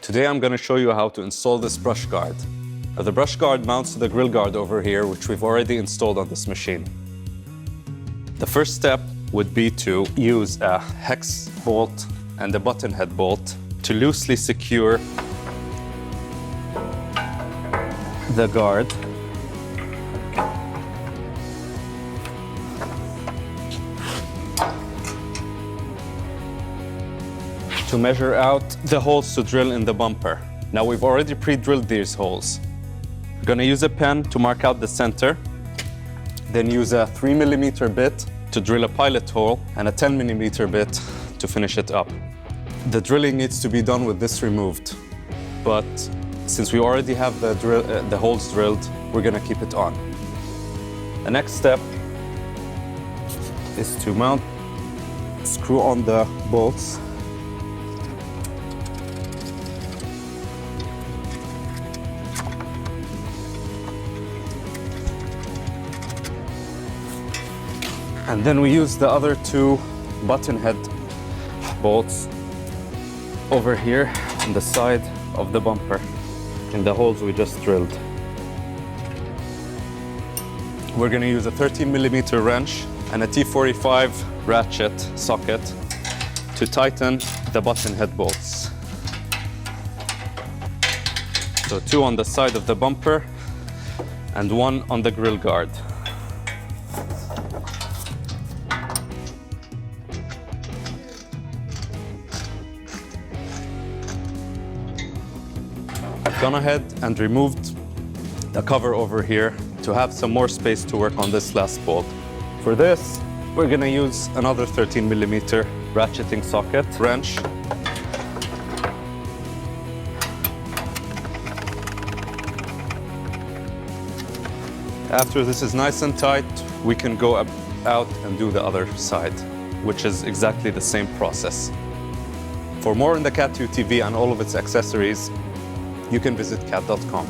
Today I'm going to show you how to install this brush guard. The brush guard mounts to the grill guard over here, which we've already installed on this machine. The first step would be to use a hex bolt and a button head bolt to loosely secure the guard. To measure out the holes to drill in the bumper. Now we've already pre-drilled these holes. We're gonna use a pen to mark out the center, then use a 3mm bit to drill a pilot hole and a 10mm bit to finish it up. The drilling needs to be done with this removed, but since we already have the holes drilled, we're gonna keep it on. The next step is to mount, screw on the bolts. And then we use the other two button head bolts over here on the side of the bumper in the holes we just drilled. We're going to use a 13mm wrench and a T45 ratchet socket to tighten the button head bolts. So two on the side of the bumper and one on the grill guard. I've gone ahead and removed the cover over here to have some more space to work on this last bolt. For this, we're going to use another 13mm ratcheting socket wrench. After this is nice and tight, we can go out and do the other side, which is exactly the same process. For more on the Cat UTV and all of its accessories, you can visit cat.com.